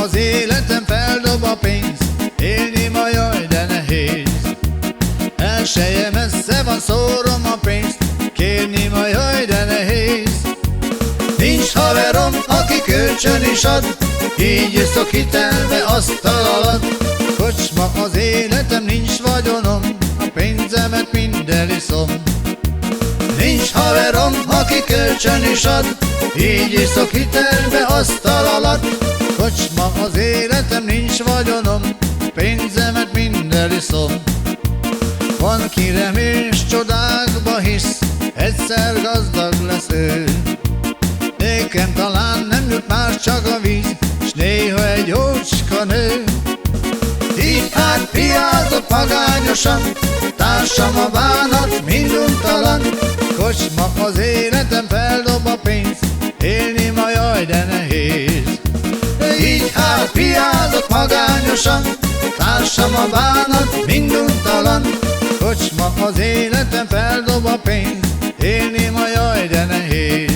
az életem, feldob a pénz, élni ma jaj, de nehéz. Elseje messze van, szórom a pénzt, kérni ma jaj, de nehéz. Nincs haverom, aki kölcsön is ad, így iszok hitelbe asztal alatt. Kocsma az életem, nincs vagyonom, a pénzemet mind eliszom. Nincs haverom, aki kölcsön is ad, így iszok hitelbe asztal alatt. Kocsma az életem, nincs vagyonom, pénzemet mind eliszom. Van ki remél s csodákba hisz, egyszer gazdag lesz ő. Nékem talán nem jut már csak a víz, s néha egy jócska nő. Így hát piázok magányosan, társam a bánat minduntalan. Kocsma az életem, feldob a pénz, élni ma jaj, de nehéz. Így hát piázok magányosan, társam a bánat minduntalan. Kocsma az életem, feldob a pénz, élni ma jaj, de nehéz.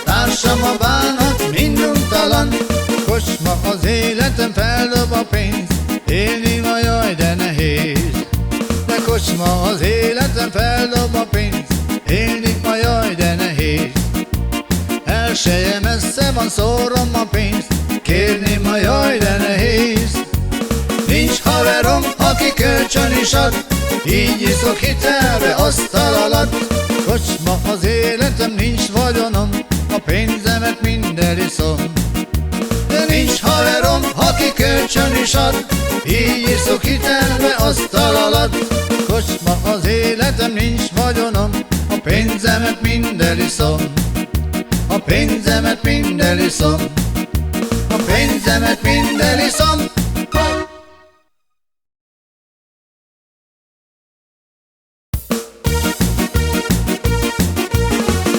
Társam a bánat minduntalan. Kocsma az életem, feldob a pénz, élni ma jaj, de nehéz. De kocsma az életem, feldob a pénz, élni ma jaj, de nehéz. Elseje messze van, szórom a pénzt, kérni ma jaj, de nehéz. Nincs haverom, aki kölcsön is ad, így iszok hitelbe asztal alatt. Kocsma az életem, nincs vagyonom, a pénzemet mind eliszom. De nincs haverom, aki kölcsön is ad, így iszok hitelbe asztal alatt. Kocsma az életem, nincs vagyonom, a pénzemet mind eliszom. A pénzemet mind eliszom. A pénzemet mind eliszom.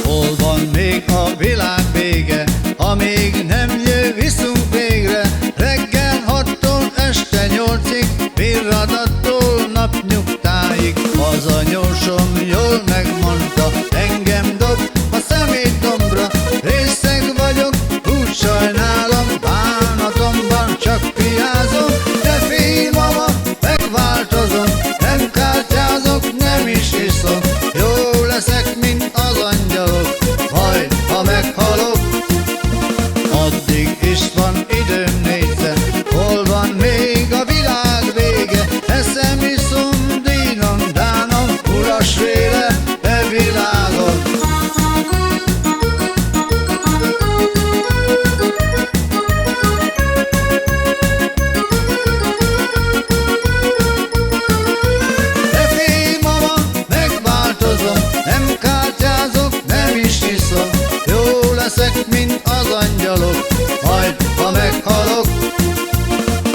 Hol van még a világ vége, amíg nem viszunk végre? Reggel 6-tól este 8-ig, virradattól napnyugtáig. Az anyósom jól megmondta, engem dob a szemétdombra. Részeg vagyok, úgy sajnálom, bánatomban csak piázom. De félj mama, megváltozom, nem kártyázok, nem is iszom. Jó leszek, mint az angyalok, majd ha meghalok. Addig is van időm, nézze, hol van még a világ vége. Eszem, iszom, dínom, dánom, uras véle e világon. De félj mama, megváltozom, nem kártyázok, nem is iszom. Jó leszek, mint az angyalok, majd ha meghalok.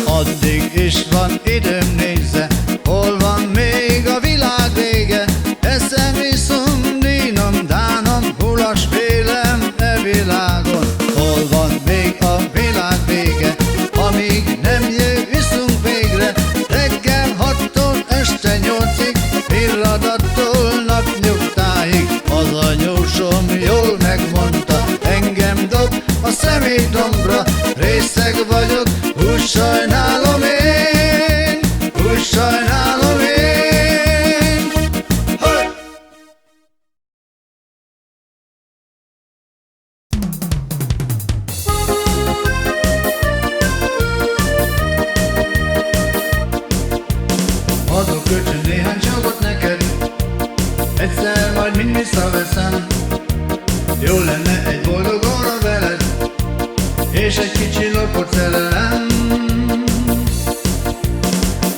Addig is van időm, nézze, hol van még a világ vége. Eszem, iszom, dínom, dánom, hulas félem e világon. Hol van még a világ vége, amíg nem viszunk végre? Reggel 6-tól este 8-ig, virradattól napnyugtáig. Az anyósom jól megmondta, engem dob a szemétdombra. Részeg vagyok, úgy sajnálom én, úgy sajnálom én. Hey! Adok kölcsön néhány csagot neked, egyszer majd mind visszaveszem. Jó lenne egy boldog óra veled, és egy kicsi lopott szerelem.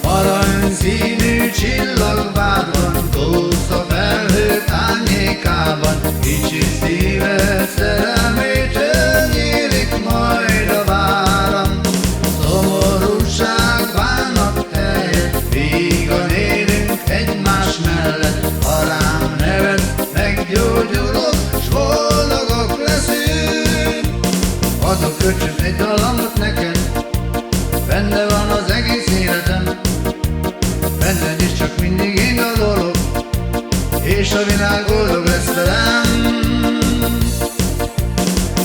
Aranyszínű csillagvárban, kósza felhők árnyékában, kicsi szíved szerelmétől nyílik majd a váram. Szomorúság, bánat kölcsön egy dallamot neked, benne van az egész életem, benned is csak mindig én gondolok, és a világ boldog lesz velem.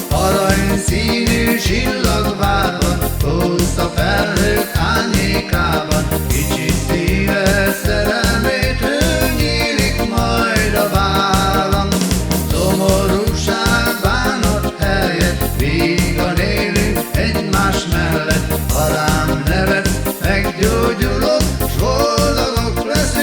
Aranyszínű csillagvárban, hossza felhők árnyékában, kicsi szíve szerelmét ő nyílik majd a vállam. Szomorúság, bánat helyett, vígan élünk egymás mellett. Ha rám nevetsz, meggyógyulok, s boldogok leszünk.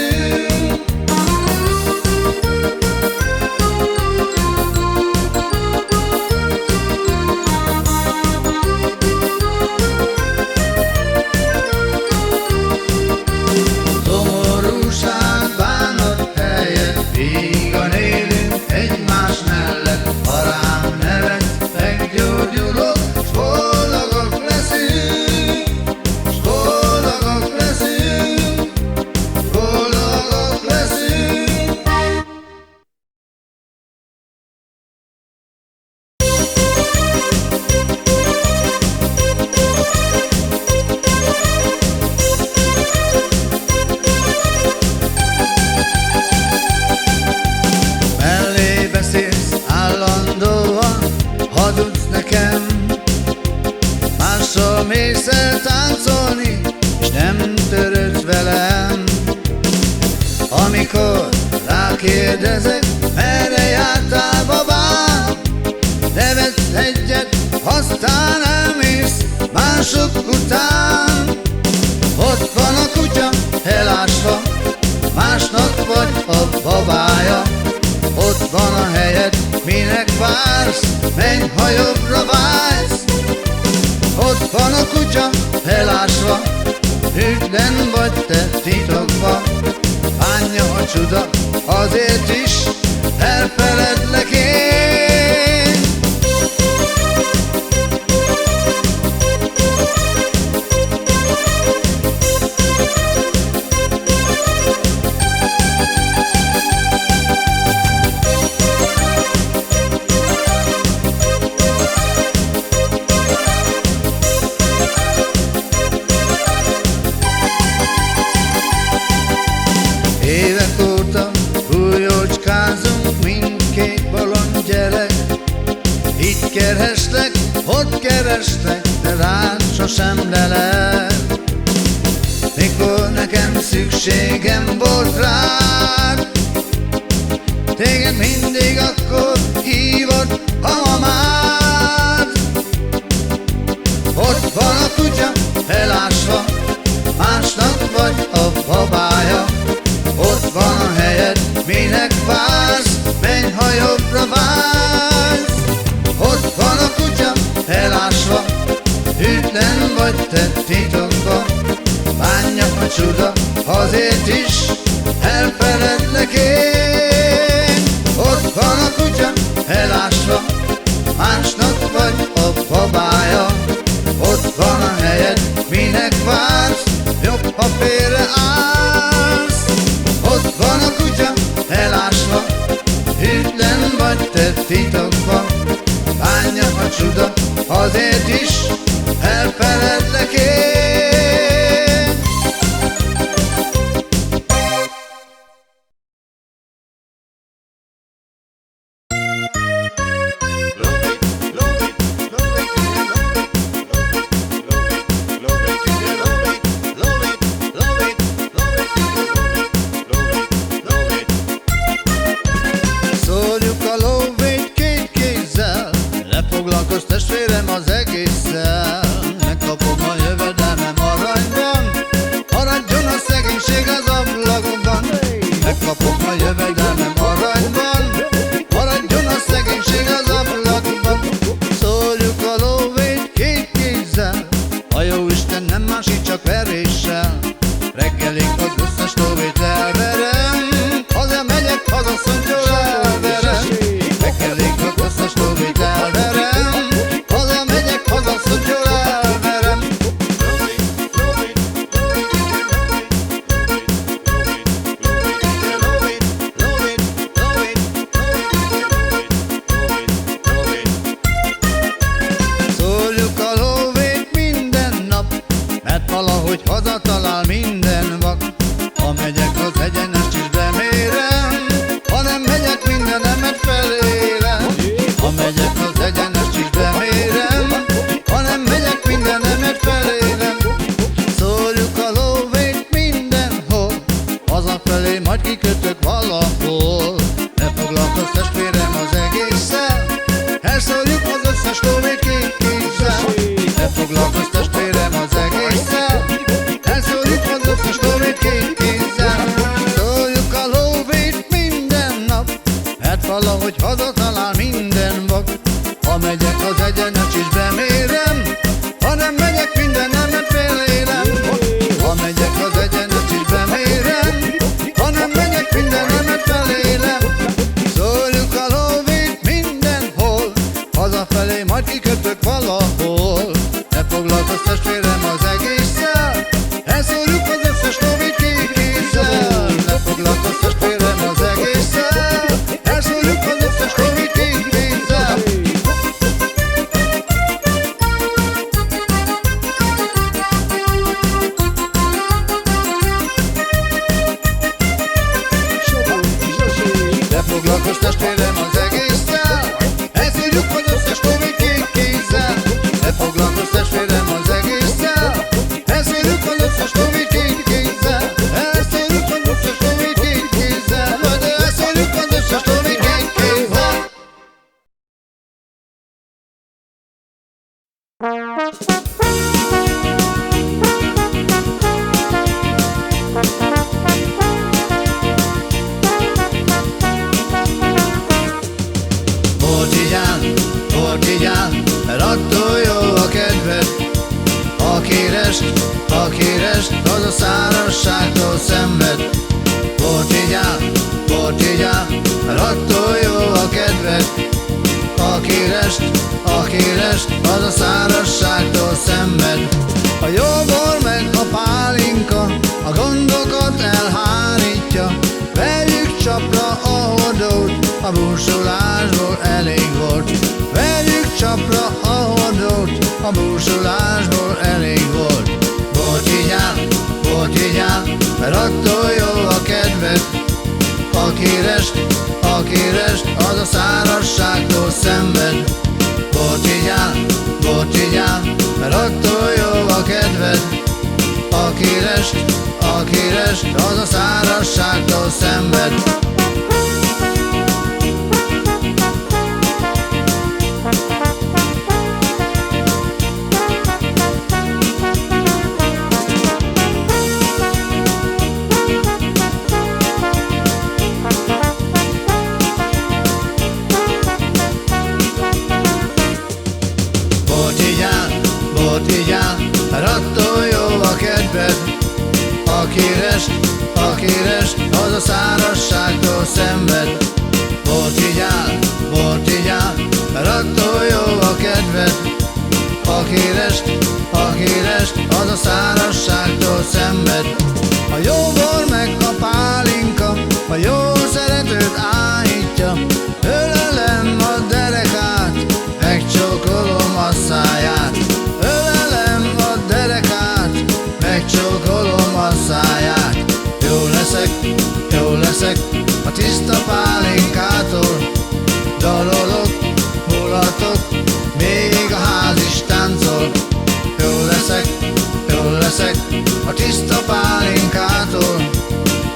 Szomorúság, bánat helyett, vígan élünk egymás mellett. Ha rám nevetsz, meggyógyulok, s boldogok leszünk. S boldogok leszünk, boldogok leszünk. Mellé beszélsz állandóan, hazudsz nekem, mással mész el táncolni, és nem törődsz velem. Amikor rákérdezek, merre jártál, babám, nevetsz egyet, aztán elmész mások után. Ott van a kutya elásva, másnak vagy a babája. Ott van a helyed, minek vársz, menj, ha jobbra vágysz. Ott van a kutya elásva, hűtlen vagy te titokba. Bánja a csuda, azért is elfeledlek én. Évek óta újócskázunk, mindkét bolond gyerek. Itt kereslek, ott kereslek, de rád sosem lelek. Mikor nekem szükségem volt rád, téged mindig akkor hívott a mamád. Ott van a kutya elásva, másnak vagy a babája. Ott van a helyed, minek vársz, menj, ha jobbra vágysz. Ott van a kutya elásva, hűtlen vagy te titokba. Bánja a csuda, azért is elfeledlek én. Ott van a kutya elásva, másnak vagy a babája. Ott van a helyed, minek vársz, jobb, ha félreállsz. Ott van a kutya elásva, hűtlen vagy te titokba. Bánja a csuda, azért is elfeledlek én. Szórjuk a lóvét két kézzel, ne foglalkozz testvérem az egésszel. rest, az a szárazságtól szenved. Portigyál, mert attól jó a kedved. Aki rest, az a szárazságtól szenved. A jó bor meg a pálinka a gondokat elhárítja. Vegyük csapra a hordót, a búsulásból elég volt. Vegyük csapra a hordót, a búsulásból elég volt. Portigyál, mert attól jó a kedved. Aki rest, az a szárazságtól szenved. Portigyál, mert attól jó a kedved. Aki rest, az a szárazságtól szenved. Portigyál, mert attól jó a kedved. Aki rest, az a szárazságtól szenved. Portigyál, mert attól jó a kedved. Aki rest, az a szárazságtól szenved. A jó bor meg a pálinka a jó szeretőt áhítja. Ölelem a derekát, megcsókolom a száját. Ölelem a derekát, megcsókolom a száját. Jó leszek a tiszta pálinkától. Dalolok, mulatok, még a ház is táncol. Jó leszek a tiszta pálinkától.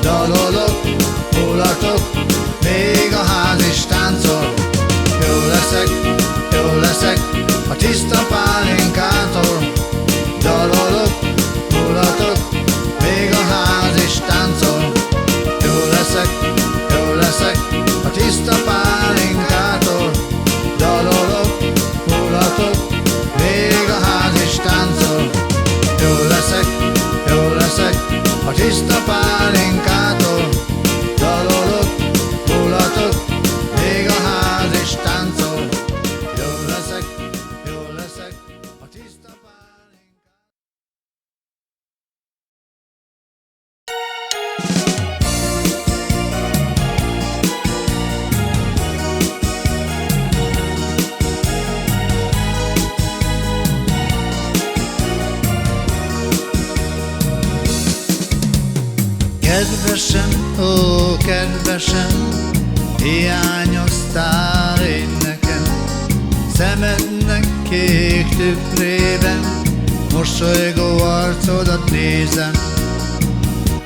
Dalolok, mulatok, még a ház is táncol. Jó leszek a tiszta pálinkától. Dalolok, mulatok, még a ház is táncol. Jó leszek a tiszta pálinkától. Dalolok, mulatok, még a ház is táncol. Jó leszek a tiszta pálinkától. Dalolok, mulatok, még a ház is táncol. Jó leszek a tiszta pálinkától. Kedvesem, ó kedvesem, hiányoztál én nekem. Szemednek kék tükrében, mosolygó arcodat nézem.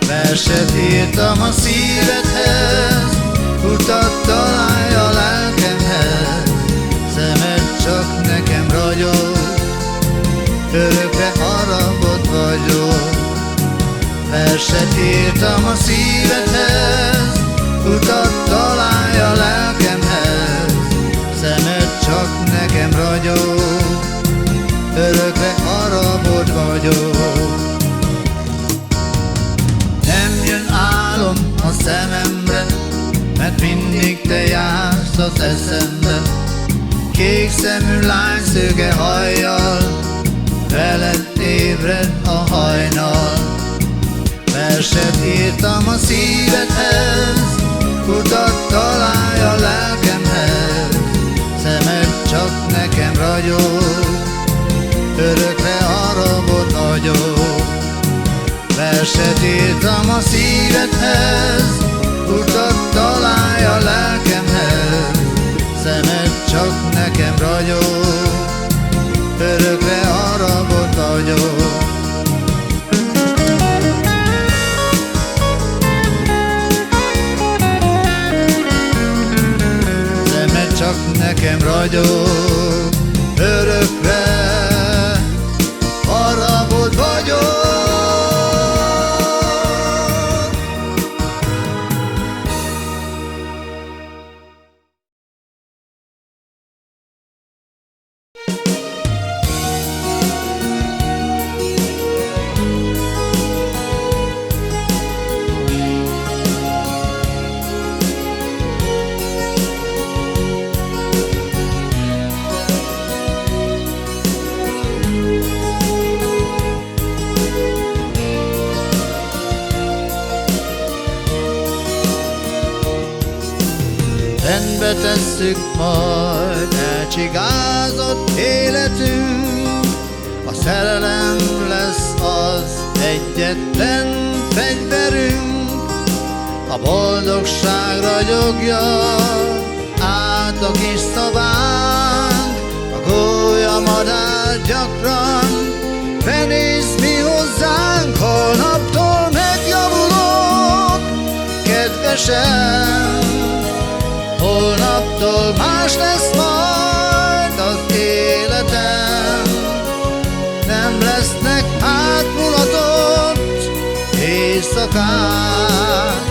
Verset írtam a szívedhez, utat találj a lelkemhez. Szemed csak nekem ragyog, örökre haragod vagyok. Verset írtam a szívedhez, utat találj a lelkemhez. Szemed csak nekem ragyog, örökre haragod vagyok. Nem jön álom a szememre, mert mindig te jársz az eszembe. Kék szemű lány szőke hajjal, veled ébred a hajnal. Verset írtam a szívedhez, utat találj a lelkemhez. Szemed csak nekem ragyog, örökre haragod vagyok. Verset írtam a szívedhez, utat találj a lelkemhez. Szemed csak nekem ragyog, örökre haragod vagyok. Csak nekem ragyog, örökre haragod vagyok. vesszük majd elcsigázott életünk. A szerelem lesz az egyetlen fegyverünk, a boldogság ragyogja át a kis szobánk. A gólyamadár gyakran benéz mi hozzánk, holnaptól megjavulok, kedvesem. Holnaptól más lesz majd az életem, nem lesznek átmulatott éjszakák.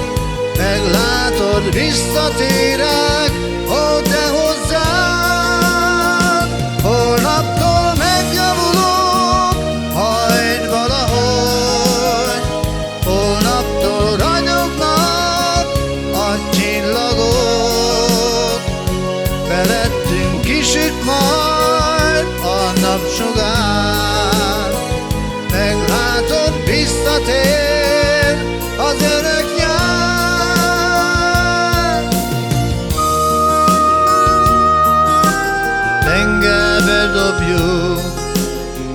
Meglátod, visszatérek, ó, te hozzád. Holnaptól megjavulok, majd valahogy. Holnaptól ragyognak a csillagok, felettünk kisüt majd a napsugár. Meglátod, visszatér az örök nyár. Tengerbe dobjuk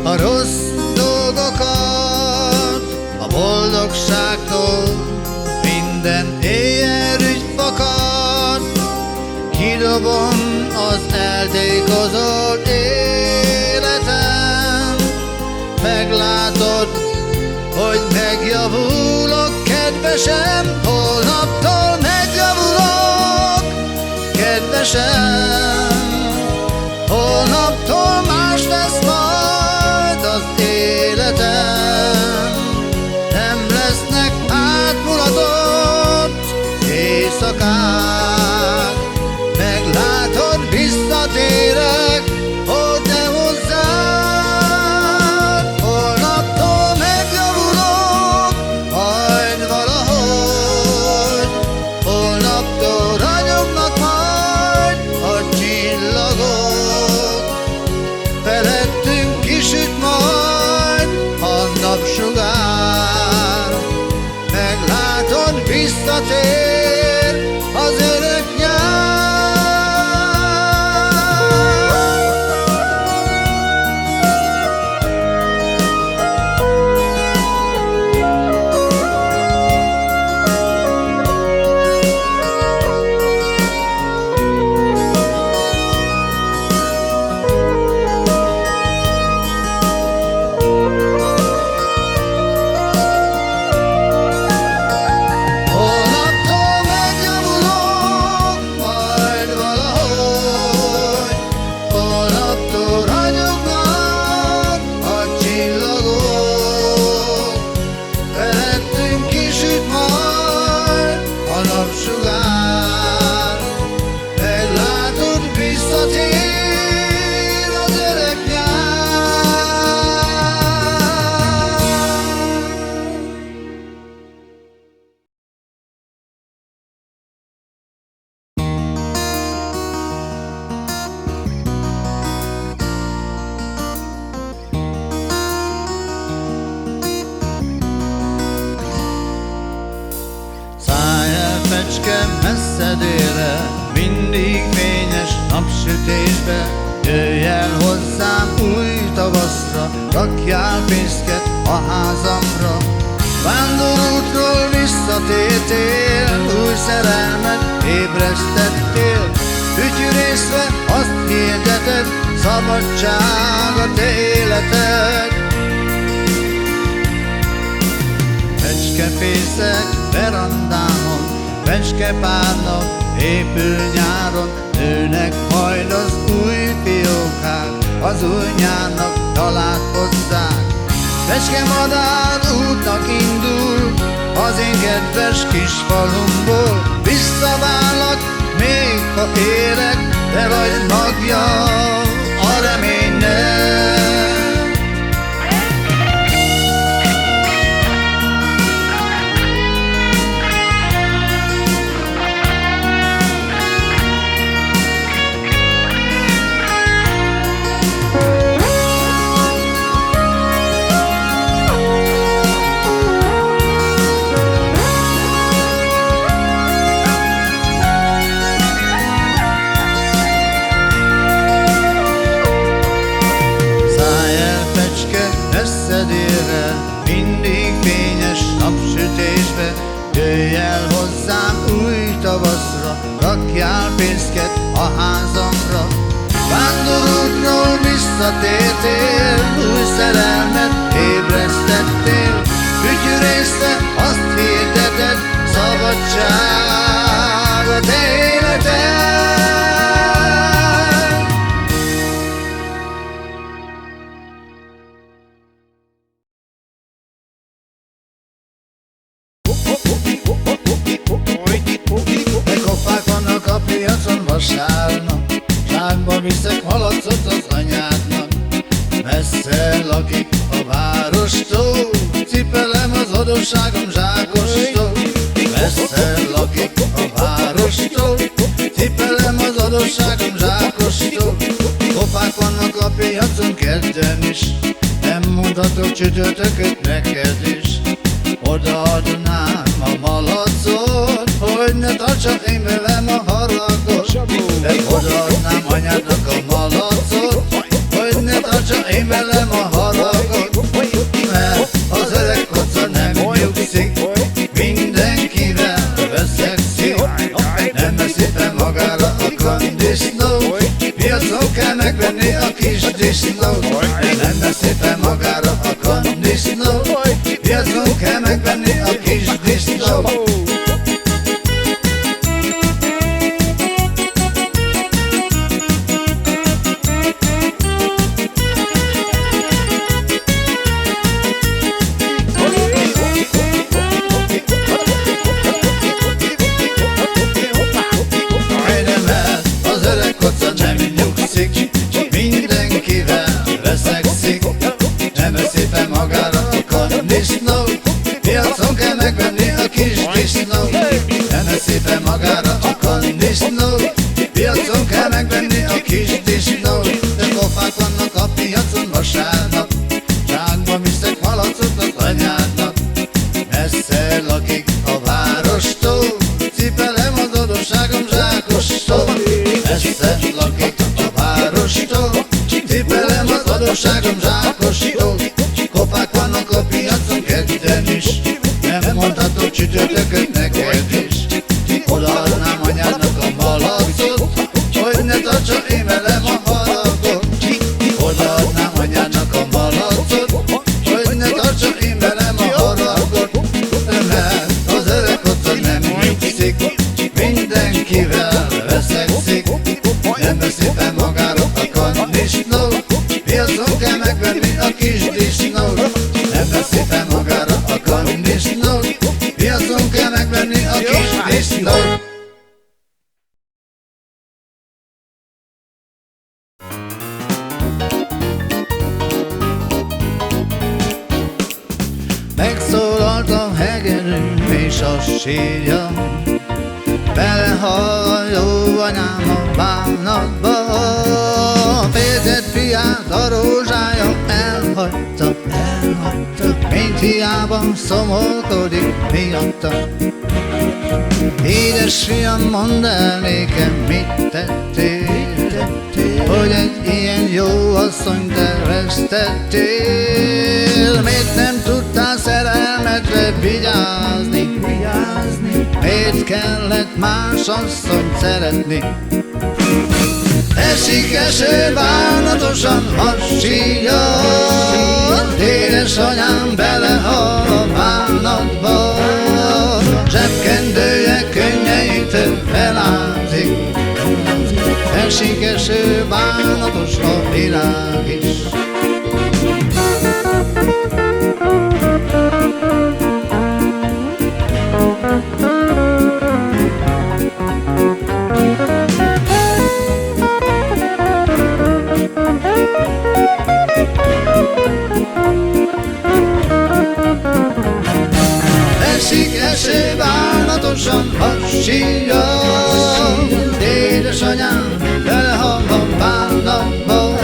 a rossz dolgokat, a boldogságtól minden éjjelügy fakad. Kidobom az eltékozott életem, meglátod, hogy megjavulok, kedvesem. Holnaptól megjavulok, kedvesem. Holnaptól más lesz majd az életem, nem lesznek átmulatott éjszakák. Meglátod, visszatérek, ó, te hozzád. Holnaptól megjavulok, majd valahogy. Holnaptól ragyognak majd a csillagok, felettünk kisüt majd a napsugár. Meglátod, visszatér az örök nyár. Messze délre, mindig fényes napsütésbe. Jöjj el hozzám új tavaszra, rakjál fészket a házamra. Vándorútról visszatértél, új szerelmet ébresztettél. Fütyürészve azt hirdeted, szabadság a te életed. Fecskefészek verandámon, fecskepárnak épül nyáron. Nőnek majd az új fiókák, az új nyárnak talát hozzák. Fecskemadár útnak indul az én kedves kis falumból. Visszaválak, még ha élek, te vagy magja a reménynek. messze délre, mindig fényes napsütésbe. Jöjj el hozzám új tavaszra, rakjál pénzket a házamra. Vándorútról visszatértél, új szerelmet ébresztettél. Fütyürészte, azt hirdeted, szabadságot életed. Kofák vannak a piacon vasárnap, zsákba viszek malacot az anyádnak. Messze lakik a várostól, cipelem az adósságom zsákostól. Messze lakik a várostól, cipelem az adósságom zsákostól. Kofák vannak a piacon kedden is, nem mondhatok csütörtököt neked is. Odaadnám a malacot, hogy ne tartsa én velem a haragot. De odaadnám anyádnak a malacot, hogy ne tartsa én velem a haragot. Mert az öreg koca nem nyugszik, mindenkivel veszekszik. Nem veszi fel magára a kandisznó, piacon kell megvenni a kis disznót. Nem veszi fel magára a kandisznó, piacon kell megvenni a kis disznót. Az öreg koca nem nyugszik, mindenkivel veszekszik. Nem veszi fel magára a kandisznót, piacon kell megvenni a kis disznót. Nem veszi fel magára a kandisznót, piacon kell megvenni a kis disznót. De kofák vannak a piacon vasárnap, zsákba viszek malacot az anyádnak. Messze lakik a várostól, cipelem az adósságom zsákostól. Messze lakik a várostól, cipelem az adósságom zsákostól. Kofák vannak a piacon kedden is, nem mondhatok csütörtököt neked is. Odaadnám anyádnak a malacot, hogy ne tartsa én velem a haragot. Odaadnám anyádnak a malacot, hogy ne tartsa én velem a haragot. Mert az öreg koca nem nyugszik, mindenkivel veszekszik. Nem veszi fel magára a kandisznót, piacon kell megvenni a kis disznót. Nem veszi fel magára a kandisznót, piacon kell megvenni a kis disznót. Megszólalt a hegedű és a sírja, belehal a jó anyám a bánatba. Féltett fiát a rózsája elhagyta, mint hiába szomorkodik miatta. Édes fiam, mondd el nékem, mit tettél, hogy egy ilyen jó asszonyt elvesztettél. Miért nem tudtál szerelmedre vigyázni? Miért kellett más asszonyt szeretni? Esik eső bánatosan hassíja, édesanyám belehal a bánatba. Zsebkendője könnyeitől felázik, esik eső bánatos a világ is. Esik eső bánatosan hassíja, édesanyám belehal a bánatba.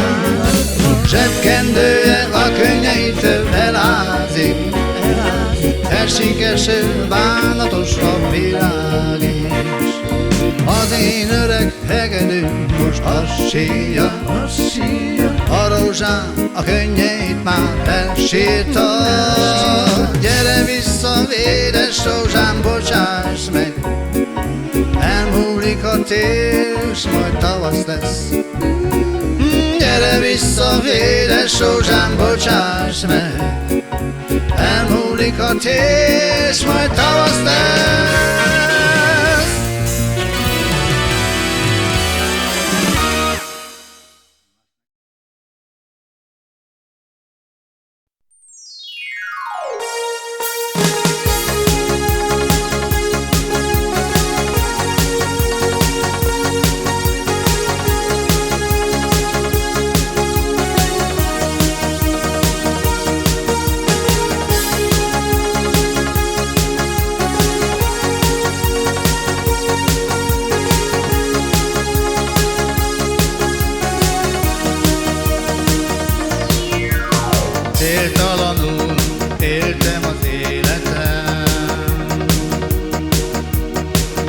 Zsebkendője a könnyeitől elázik, esik eső bánatos a világ is. Az Az én öreg hegedűm most hassíja, a rózsám a könnyeit már elsírta. Gyere vissza, véres rózsám, bocsáss meg, elmúlik a tél, s majd tavasz lesz. Gyere vissza, véres rózsám, bocsáss meg, elmúlik a tél, s majd tavasz lesz. Céltalanul éltem az életem,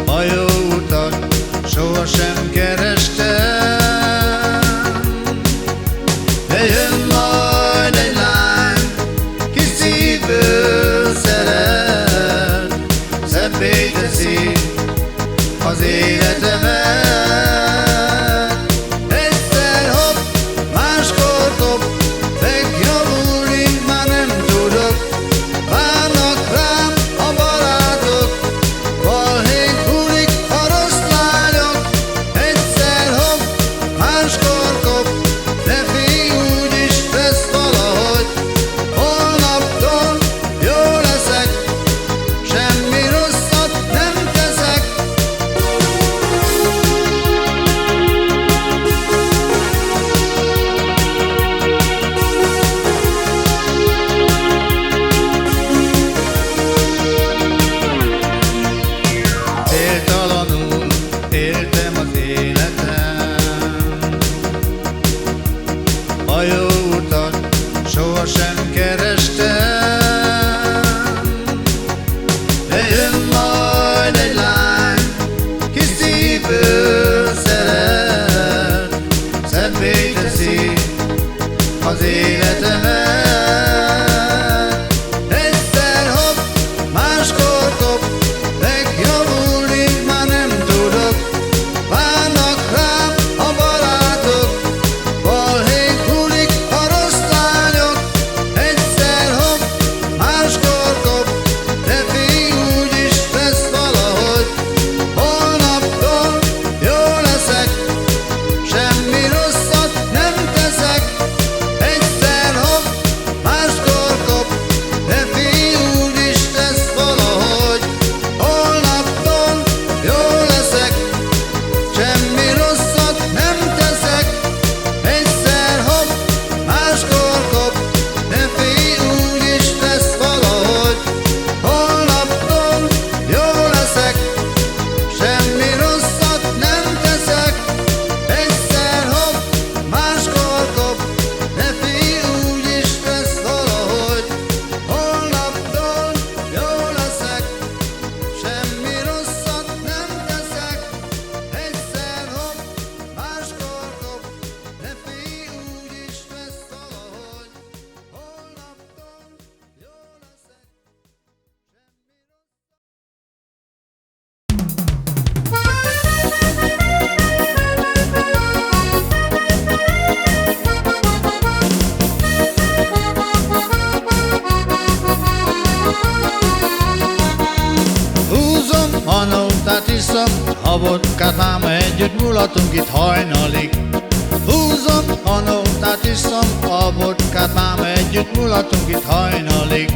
a jó utat sohasem kerestem, de jön majd egy lány, ki szívből szeret, szebbé teszi az életemet. Egyszer hopp, máskor topp, a jó utat sohasem kerestem, de jön majd egy lány, ki szívből szeret, szebbé teszi az életemet. Egyszer hopp, máskor topp, megjavulni már nem tudok, várnak rám a barátok, a nótát iszom, a vodkát, máma együtt mulatunk itt hajnalig. Húzom a nótát iszom, a vodkát, máma együtt mulatunk itt hajnalig.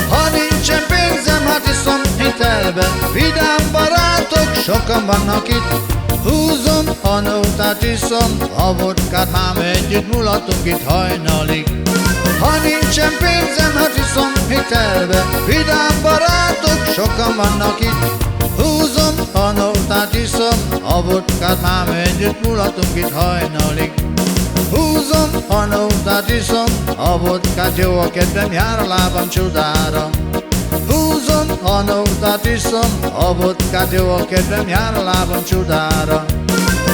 Ha nincsen pénzem, hát iszom hitelbe, vidám barátok sokan vannak itt. Húzom a nótát iszom, a vodkát, máma együtt mulatunk itt hajnalig. Ha nincsen pénzem, hát iszom hitelbe, vidám barátok sokan vannak itt. Húzom a nótát iszom, a vodkát, máma együtt mulatunk itt hajnalig. Húzom a nótát iszom, a vodkát, jó a kedvem, jár a lábam csodára. Húzom a a nótát iszom, a vodkát, jó a kedvem, jár a lábam csodára.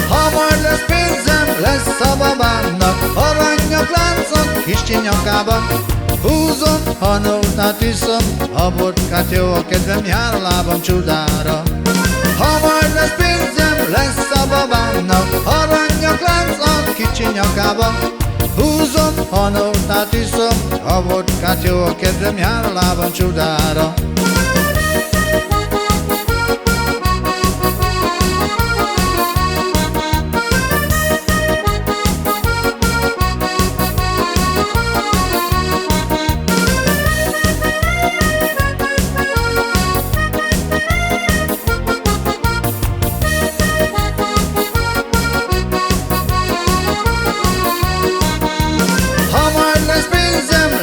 Ha majd lesz pénzem, lesz a babámnak aranyak láncok kis csinyakában. Húzom, a nótát iszom, a vodkát, jó a kedvem, jár a lábam csodára. Ha majd lesz pénzem, lesz a babámnak aranyak láncok kis csinyakában. Húzom, a nótát iszom, a vodkát, jó a kedvem, jár a lábam csodára.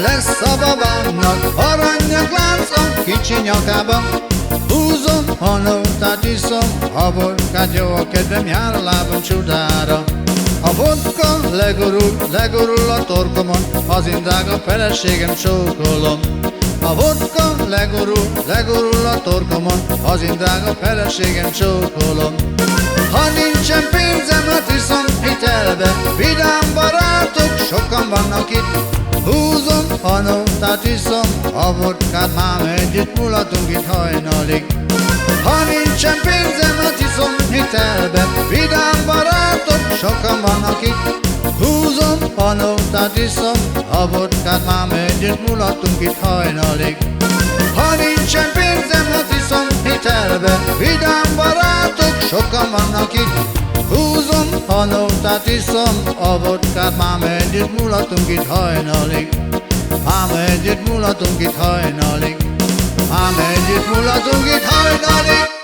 Lesz a babámnak aranyak láncok kicsi nyakában. Húzom, a nótát iszom, a vodkát, jó a kedvem, jár a lábam csodára. A vodka legurul a torkomon, az én drága feleségem csókolom. A vodka legurul a torkomon, az én drága feleségem csókolom. Ha nincsen pénzem, hát iszom hitelbe, vidám barátok sokan vannak itt. Húzom, a nótát iszom, a vodkát, mám együtt mulatunk itt hajnalig. Ha nincsen pénzem, hát iszom hitelbe, vidám barátok sokan vannak itt. Húzom, a nótát iszom, a vodkát, mám együtt mulatunk itt hajnalig. Ha nincsen pénzem, hát iszom hitelbe, vidám barátok sokan vannak itt. Húzom, a nótát iszom, a vodkát, mám együtt mulatunk itt hajnalig. Mám együtt mulatunk itt hajnalig. Mám együtt mulatunk itt hajnalig.